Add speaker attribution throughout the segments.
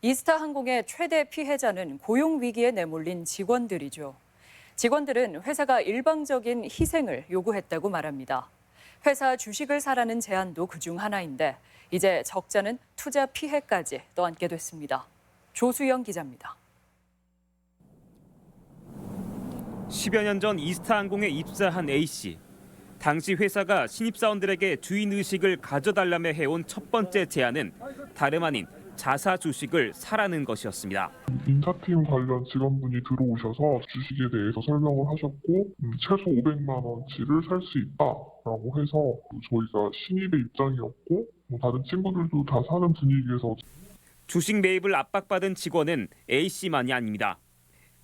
Speaker 1: 이스타항공의 최대 피해자는 고용 위기에 내몰린 직원들이죠. 직원들은 회사가 일방적인 희생을 요구했다고 말합니다. 회사 주식을 사라는 제안도 그중 하나인데 이제 적자는 투자 피해까지 떠안게 됐습니다. 조수영 기자입니다.
Speaker 2: 10여 년 전 이스타항공에 입사한 A씨. 당시 회사가 신입사원들에게 주인의식을 가져달라며 해온 첫 번째 제안은 다름 아닌 자사 주식을 사라는 것이었습니다.
Speaker 3: 인사팀 관련 직원분이 들어오셔서 주식에 대해서 설명을 하셨고 최소 500만 원치를 살 수 있다라고 해서 저희가 신입의 입장이었고 다른 친구들도 다 사는 분위기에서
Speaker 2: 주식 매입을 압박받은 직원은 A씨만이 아닙니다.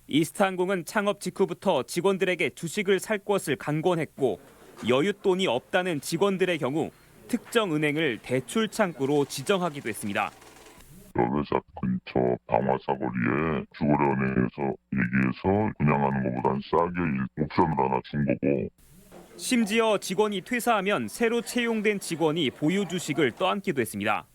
Speaker 2: 이스타항공은 창업 직후부터 직원들에게 주식을 살 것을 강권했고 여윳돈이 없다는 직원들의 경우 특정 은행을 대출 창구로 지정하기도 했습니다.
Speaker 4: 회사 근처 방화사거리에 주거래은행에서 얘기해서 분양하는 것보단 싸게 옵션을 하나 준 거고.
Speaker 2: 심지어 직원이 퇴사하면 새로 채용된 직원이 보유 주식을 떠안기도 했습니다.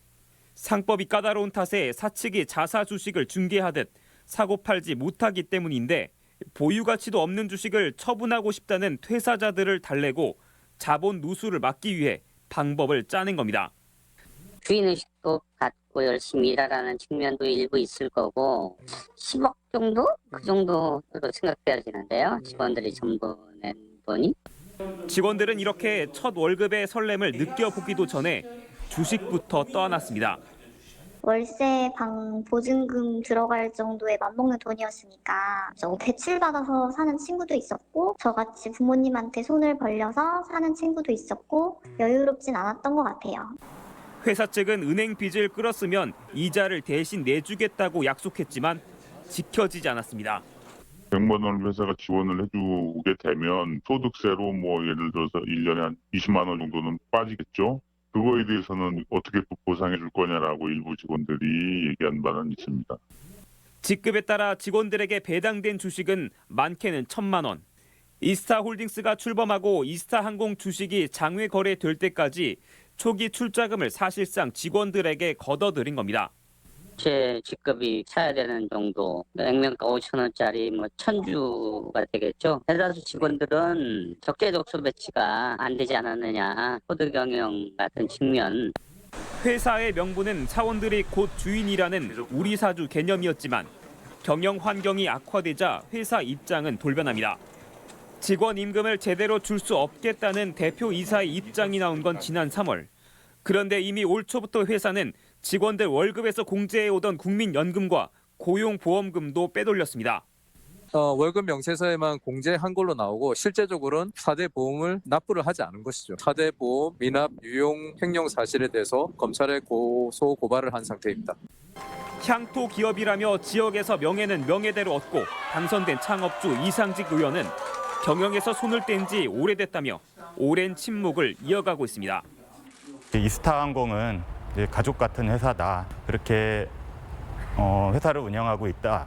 Speaker 2: 상법이 까다로운 탓에 사측이 자사 주식을 중개하듯 사고 팔지 못하기 때문인데 보유 가치도 없는 주식을 처분하고 싶다는 퇴사자들을 달래고 자본 누수를 막기 위해 방법을 짜낸 겁니다.
Speaker 5: 주인의식도 갖고 열심히 일하라는 측면도 일부 있을 거고 10억 정도? 그 정도로 생각되어지는데요. 직원들이 전부 낸 돈이.
Speaker 2: 직원들은 이렇게 첫 월급의 설렘을 느껴보기도 전에 주식부터 떠안았습니다.
Speaker 6: 월세 방 보증금 들어갈 정도의 맘먹는 돈이었으니까 대출 받아서 사는 친구도 있었고 저같이 부모님한테 손을 벌려서 사는 친구도 있었고 여유롭진 않았던 것 같아요.
Speaker 2: 회사 측은 은행 빚을 끌었으면 이자를 대신 내주겠다고 약속했지만 지켜지지 않았습니다.
Speaker 4: 100만 원을 회사가 지원을 해주게 되면 소득세로 예를 들어서 1년에 한 20만 원 정도는 빠지겠죠. 그거에 대해서는 어떻게 보상해 줄 거냐라고 일부 직원들이 얘기한 바는 있습니다.
Speaker 2: 직급에 따라 직원들에게 배당된 주식은 많게는 1,000만 원. 이스타홀딩스가 출범하고 이스타항공 주식이 장외 거래될 때까지 초기 출자금을 사실상 직원들에게 걷어들인 겁니다.
Speaker 5: 제 직급이 차야 되는 정도, 액면가 5천 원짜리 1,000주가 되겠죠. 대다수 직원들은 적재적소 배치가 안 되지 않았느냐, 코드 경영 같은 측면.
Speaker 2: 회사의 명분은 사원들이 곧 주인이라는 우리 사주 개념이었지만 경영 환경이 악화되자 회사 입장은 돌변합니다. 직원 임금을 제대로 줄 수 없겠다는 대표 이사의 입장이 나온 건 지난 3월. 그런데 이미 올 초부터 회사는 직원들 월급에서 공제해오던 국민연금과 고용보험금도 빼돌렸습니다.
Speaker 7: 월급 명세서에만 공제한 걸로 나오고 실제적으로는 4대 보험을 납부를 하지 않은 것이죠. 4대 보험 미납 유용 횡령 사실에 대해서 검찰에 고소 고발을 한 상태입니다.
Speaker 2: 향토 기업이라며 지역에서 명예는 명예대로 얻고 당선된 창업주 이상직 의원은 경영에서 손을 뗀 지 오래됐다며 오랜 침묵을 이어가고 있습니다.
Speaker 8: 이스타항공은 가족 같은 회사다. 그렇게 회사를 운영하고 있다.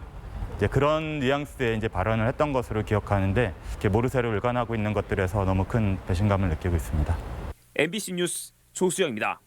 Speaker 8: 그런 뉘앙스의 발언을 했던 것으로 기억하는데 모르쇠로 일관하고 있는 것들에서 너무 큰 배신감을 느끼고 있습니다.
Speaker 2: MBC 뉴스 조수영입니다.